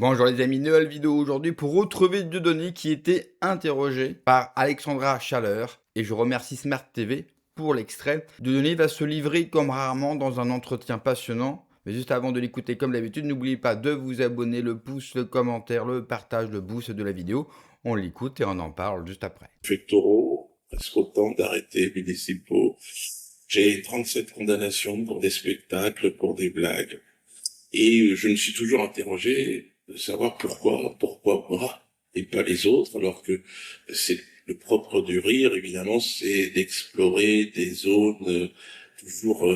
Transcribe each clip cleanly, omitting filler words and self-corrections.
Bonjour les amis, nouvelle vidéo aujourd'hui pour retrouver Dieudonné qui était interrogé par Alexandra Chaleur et je remercie Smart TV pour l'extrait. Dieudonné va se livrer comme rarement dans un entretien passionnant. Mais juste avant de l'écouter comme d'habitude, n'oubliez pas de vous abonner, le pouce, le commentaire, le partage, le boost de la vidéo. On l'écoute et on en parle juste après. Préfectoraux, presque autant d'arrêtés municipaux. J'ai 37 condamnations pour des spectacles, pour des blagues. Et je me suis toujours interrogé de savoir pourquoi moi et pas les autres, alors que c'est le propre du rire, évidemment, c'est d'explorer des zones toujours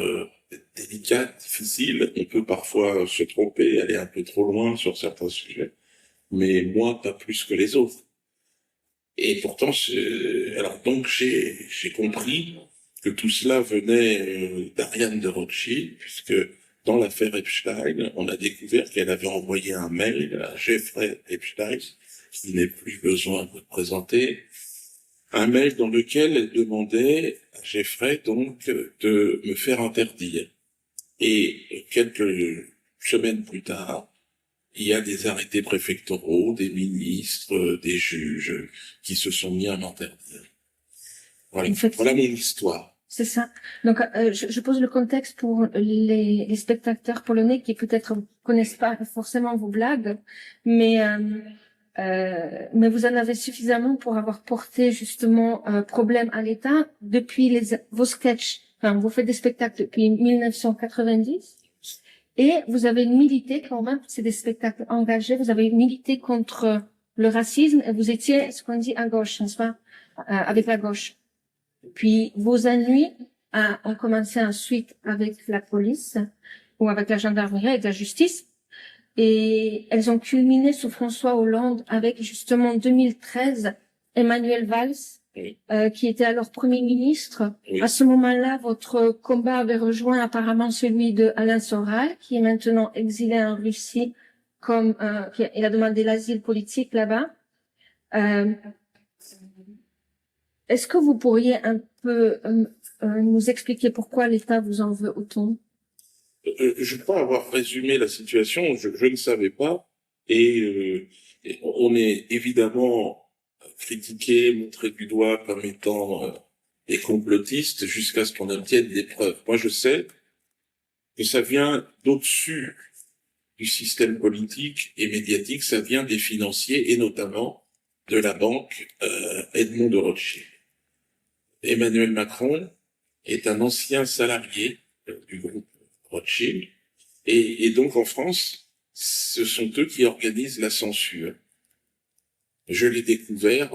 délicates, difficiles. On peut parfois se tromper, aller un peu trop loin sur certains sujets, mais moi, pas plus que les autres. Et pourtant, alors donc j'ai compris que tout cela venait d'Ariane de Rothschild, puisque dans l'affaire Epstein, on a découvert qu'elle avait envoyé un mail à Jeffrey Epstein, qui n'est plus besoin de présenter, un mail dans lequel elle demandait à Jeffrey donc de me faire interdire. Et quelques semaines plus tard, il y a des arrêtés préfectoraux, des ministres, des juges qui se sont mis à m'interdire. Voilà, voilà mon histoire. C'est ça. Donc, je pose le contexte pour les spectateurs polonais qui peut-être connaissent pas forcément vos blagues, mais vous en avez suffisamment pour avoir porté justement problème à l'État depuis vos sketchs. Enfin, vous faites des spectacles depuis 1990 et vous avez milité quand même. C'est des spectacles engagés. Vous avez milité contre le racisme et vous étiez ce qu'on dit à gauche, n'est-ce pas, avec la gauche. Puis vos ennuis ont commencé ensuite avec la police ou avec la gendarmerie, avec la justice. Et elles ont culminé sous François Hollande avec justement 2013 Emmanuel Valls, Oui. Qui était alors Premier ministre. Oui. À ce moment-là, votre combat avait rejoint apparemment celui de Alain Soral, qui est maintenant exilé en Russie, il a demandé l'asile politique là-bas. Est-ce que vous pourriez un peu nous expliquer pourquoi l'État vous en veut autant? Je crois avoir résumé la situation, je ne savais pas, et on est évidemment critiqué, montré du doigt comme étant des complotistes jusqu'à ce qu'on obtienne des preuves. Moi, je sais que ça vient d'au-dessus du système politique et médiatique, ça vient des financiers et notamment de la banque Edmond de Rothschild. Emmanuel Macron est un ancien salarié du groupe Rothschild, et donc en France, ce sont eux qui organisent la censure. Je l'ai découvert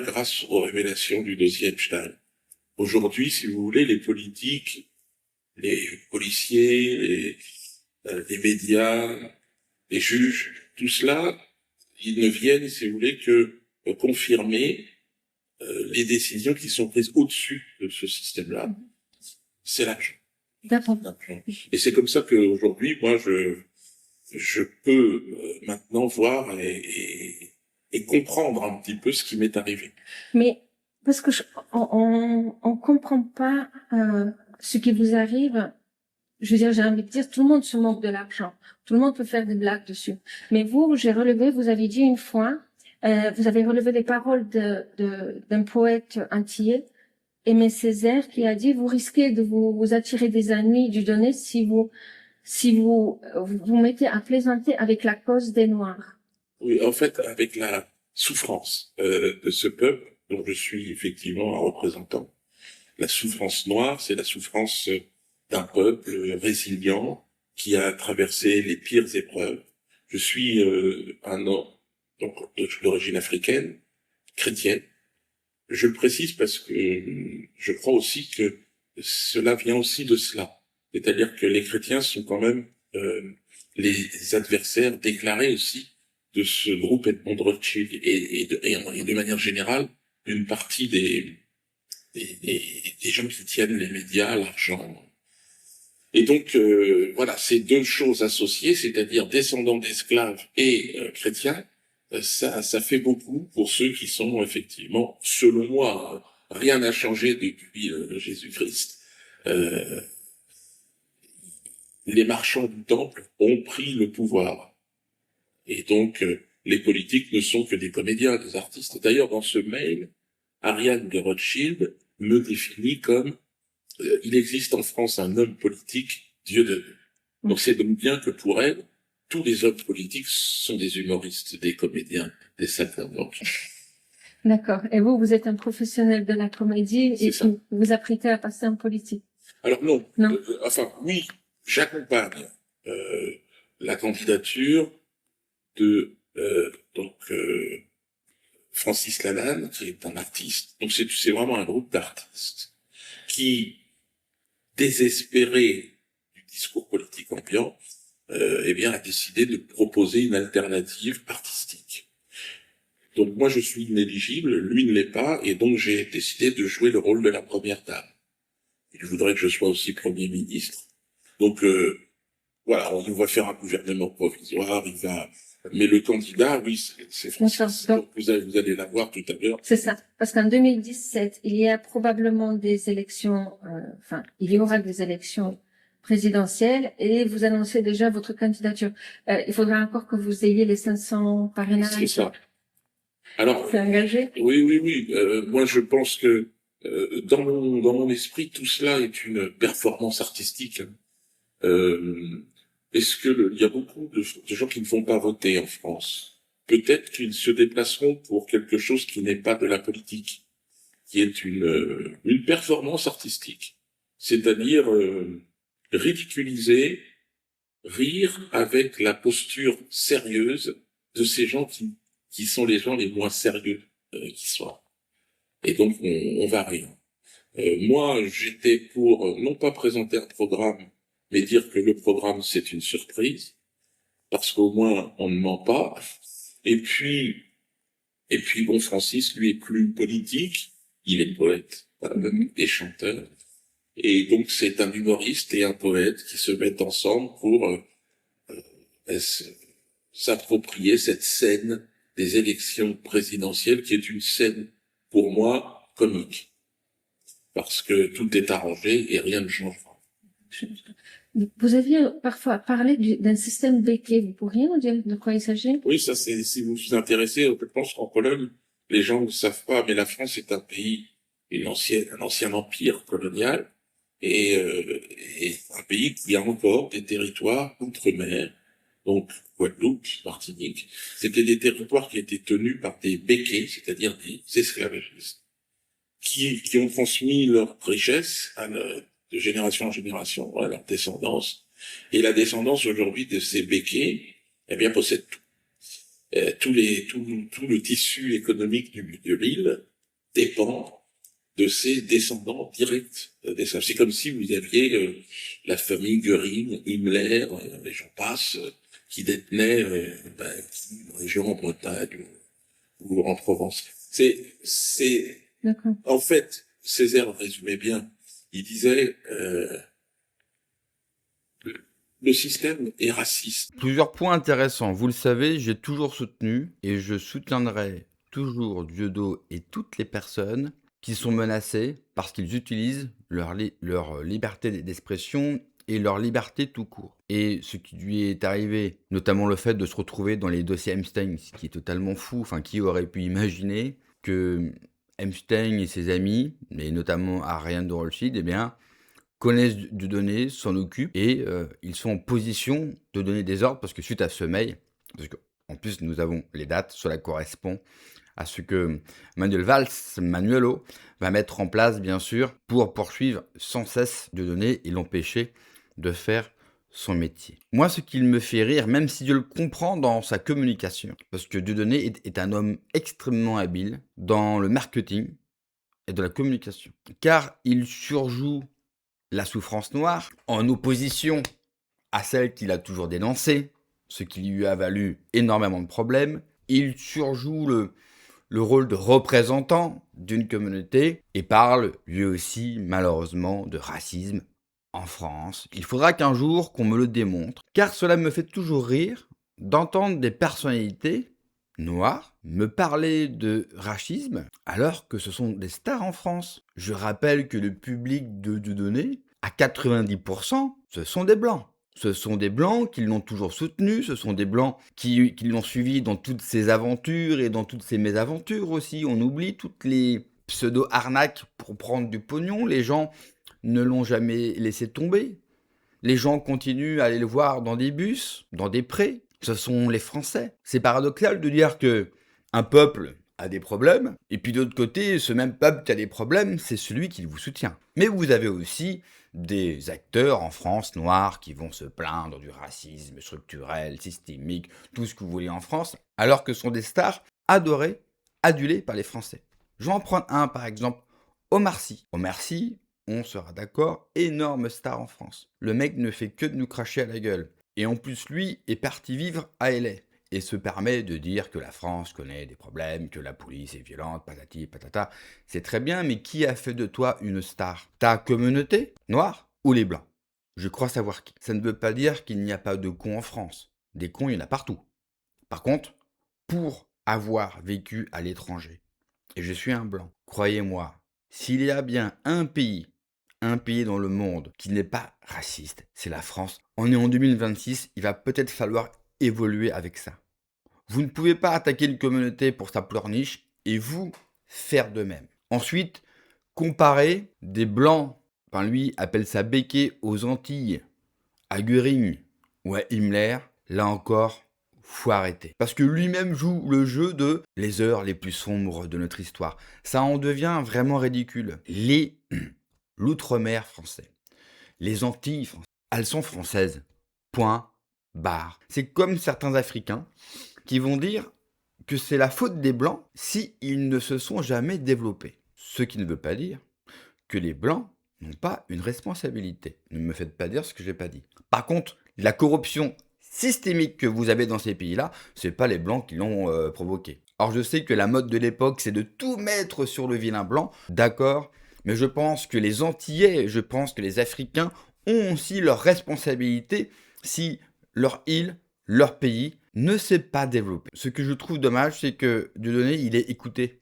grâce aux révélations du dossier Epstein. Aujourd'hui, si vous voulez, les politiques, les policiers, les médias, les juges, tout cela, ils ne viennent, si vous voulez, que confirmer les décisions qui sont prises au-dessus de ce système-là. C'est l'argent. D'accord. Et c'est comme ça qu'aujourd'hui, moi, je peux maintenant voir et comprendre un petit peu ce qui m'est arrivé. Mais parce que on comprend pas ce qui vous arrive. Je veux dire, j'ai envie de dire, tout le monde se moque de l'argent. Tout le monde peut faire des blagues dessus. Mais vous, vous avez dit une fois, vous avez relevé les paroles d'un poète antillais, Aimé Césaire, qui a dit: vous risquez de vous attirer des ennuis du donné si vous mettez à plaisanter avec la cause des Noirs. Oui, en fait, avec la souffrance de ce peuple dont je suis effectivement un représentant. La souffrance noire, c'est la souffrance d'un peuple résilient qui a traversé les pires épreuves. Je suis un homme donc d'origine africaine, chrétienne. Je le précise parce que je crois aussi que cela vient aussi de cela. C'est-à-dire que les chrétiens sont quand même les adversaires déclarés aussi de ce groupe Edmond de Rothschild et de manière générale une partie des gens qui tiennent les médias, l'argent. Et donc voilà, ces deux choses associées, c'est-à-dire descendants d'esclaves et chrétiens, ça fait beaucoup pour ceux qui sont effectivement, selon moi, rien n'a changé depuis Jésus-Christ. les marchands du temple ont pris le pouvoir. Et donc, les politiques ne sont que des comédiens, des artistes. D'ailleurs, dans ce mail, Ariane de Rothschild me définit comme il existe en France un homme politique, Dieudonné. Donc c'est donc bien que pour elle, tous les hommes politiques sont des humoristes, des comédiens, des saltimbanques. D'accord. Et vous, vous êtes un professionnel de la comédie C'est et ça. vous vous apprêtez à passer en politique. Alors non, Non. enfin oui, j'accompagne la candidature de Francis Lalanne, qui est un artiste. Donc c'est vraiment un groupe d'artistes qui, désespéré du discours politique ambiant, eh bien a décidé de proposer une alternative artistique. Donc moi je suis inéligible, lui ne l'est pas, et donc j'ai décidé de jouer le rôle de la première dame. Il voudrait que je sois aussi Premier ministre. Donc voilà, on va faire un gouvernement provisoire, mais le candidat, oui, c'est Francis. D'accord. Donc vous allez la voir tout à l'heure. C'est ça. Parce qu'en 2017, il y a probablement des élections, il y aura des élections présidentielles et vous annoncez déjà votre candidature. Il faudra encore que vous ayez les 500 parrainages. C'est ça. Alors, C'est engagé? oui. Moi, je pense que dans mon esprit, tout cela est une performance artistique. Est-ce que il y a beaucoup de gens qui ne vont pas voter en France? Peut-être qu'ils se déplaceront pour quelque chose qui n'est pas de la politique, qui est une performance artistique, c'est-à-dire ridiculiser, rire avec la posture sérieuse de ces gens qui sont les gens les moins sérieux qui soient. Et donc on va rire. Moi, j'étais pour non pas présenter un programme, mais dire que le programme c'est une surprise, parce qu'au moins on ne ment pas. Et puis bon, Francis, lui, est plus politique, il est poète et chanteur, et donc c'est un humoriste et un poète qui se mettent ensemble pour s'approprier cette scène des élections présidentielles, qui est une scène pour moi comique, parce que tout est arrangé et rien ne changera. Vous aviez parfois parlé d'un système béquet. Vous pourriez nous dire de quoi il s'agit? Oui, ça c'est, si vous vous intéressez, je pense qu'en Pologne, les gens ne savent pas, mais la France est un pays, un ancien empire colonial, et un pays qui a encore des territoires outre-mer, donc Guadeloupe, Martinique. C'était des territoires qui étaient tenus par des béquets, c'est-à-dire des esclavagistes, qui ont transmis leur richesse de génération en génération à leur descendance. Et la descendance aujourd'hui de ces béquets, eh bien, possède tout. Tout le tissu économique de l'île dépend de ses descendants directs. C'est comme si vous aviez la famille Göring, Himmler, les gens passent, qui détenaient une région en Bretagne ou en Provence. D'accord. En fait, Césaire résumait bien. Il disait le système est raciste. Plusieurs points intéressants. Vous le savez, j'ai toujours soutenu et je soutiendrai toujours Dieudo et toutes les personnes qui sont menacées parce qu'ils utilisent leur liberté d'expression et leur liberté tout court. Et ce qui lui est arrivé, notamment le fait de se retrouver dans les dossiers Epstein, ce qui est totalement fou, enfin qui aurait pu imaginer que Epstein et ses amis, et notamment Ariane de Rothschild, eh bien, connaissent du donné, s'en occupent et ils sont en position de donner des ordres parce que suite à ce mail, parce qu'en plus nous avons les dates, cela correspond à ce que Manuelo va mettre en place bien sûr pour poursuivre sans cesse Dieudonné et l'empêcher de faire son métier. Moi, ce qui me fait rire, même si je le comprends dans sa communication, parce que Dieudonné est un homme extrêmement habile dans le marketing et de la communication, car il surjoue la souffrance noire en opposition à celle qu'il a toujours dénoncée, ce qui lui a valu énormément de problèmes. Il surjoue le rôle de représentant d'une communauté et parle lui aussi malheureusement de racisme en France. Il faudra qu'un jour qu'on me le démontre, car cela me fait toujours rire d'entendre des personnalités noires me parler de racisme alors que ce sont des stars en France. Je rappelle que le public de Dieudonné, à 90%, ce sont des blancs. Ce sont des Blancs qui l'ont toujours soutenu, ce sont des Blancs qui l'ont suivi dans toutes ses aventures et dans toutes ses mésaventures aussi. On oublie toutes les pseudo-arnaques pour prendre du pognon. Les gens ne l'ont jamais laissé tomber. Les gens continuent à aller le voir dans des bus, dans des prés. Ce sont les Français. C'est paradoxal de dire que un peuple a des problèmes, et puis d'autre côté, ce même peuple qui a des problèmes, c'est celui qui vous soutient. Mais vous avez aussi des acteurs en France noirs qui vont se plaindre du racisme structurel, systémique, tout ce que vous voulez en France, alors que ce sont des stars adorées, adulées par les Français. Je vais en prendre un par exemple, Omar Sy. Omar Sy, on sera d'accord, énorme star en France. Le mec ne fait que de nous cracher à la gueule. Et en plus, lui est parti vivre à LA. Et se permet de dire que la France connaît des problèmes, que la police est violente, patati patata. C'est très bien, mais qui a fait de toi une star? Ta communauté noire ou les blancs? Je crois savoir qui. Ça ne veut pas dire qu'il n'y a pas de cons en France. Des cons, il y en a partout. Par contre, pour avoir vécu à l'étranger, et je suis un blanc, croyez-moi, s'il y a bien un pays dans le monde qui n'est pas raciste, c'est la France. On est en 2026, il va peut-être falloir évoluer avec ça. Vous ne pouvez pas attaquer une communauté pour sa pleurniche et vous faire de même. Ensuite, comparer des blancs, enfin lui appelle ça béquet aux Antilles, à Göring ou à Himmler, là encore, faut arrêter. Parce que lui-même joue le jeu de les heures les plus sombres de notre histoire. Ça en devient vraiment ridicule. L'outre-mer français, les Antilles françaises, elles sont françaises. Point, barre. C'est comme certains Africains qui vont dire que c'est la faute des Blancs s'ils ne se sont jamais développés. Ce qui ne veut pas dire que les Blancs n'ont pas une responsabilité. Ne me faites pas dire ce que j'ai pas dit. Par contre, la corruption systémique que vous avez dans ces pays-là, c'est pas les Blancs qui l'ont provoqué. Alors je sais que la mode de l'époque, c'est de tout mettre sur le vilain blanc, d'accord, mais je pense que les Antillais, je pense que les Africains ont aussi leur responsabilité si leur île, leur pays ne s'est pas développé. Ce que je trouve dommage, c'est que Dieudonné, il est écouté.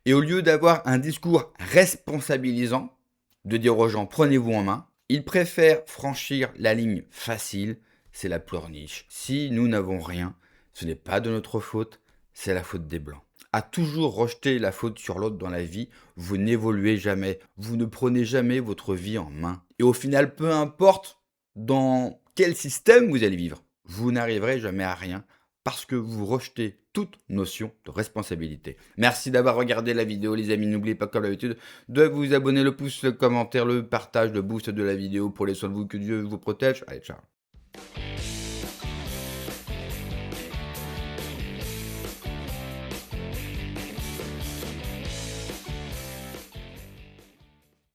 Et au lieu d'avoir un discours responsabilisant, de dire aux gens prenez-vous en main, il préfère franchir la ligne facile, c'est la pleurniche. Si nous n'avons rien, ce n'est pas de notre faute, c'est la faute des Blancs. À toujours rejeter la faute sur l'autre dans la vie, vous n'évoluez jamais, vous ne prenez jamais votre vie en main. Et au final, peu importe dans quel système vous allez vivre, vous n'arriverez jamais à rien parce que vous rejetez toute notion de responsabilité. Merci d'avoir regardé la vidéo les amis, n'oubliez pas comme d'habitude de vous abonner, le pouce, le commentaire, le partage, le boost de la vidéo pour les soins de vous, que Dieu vous protège. Allez, ciao.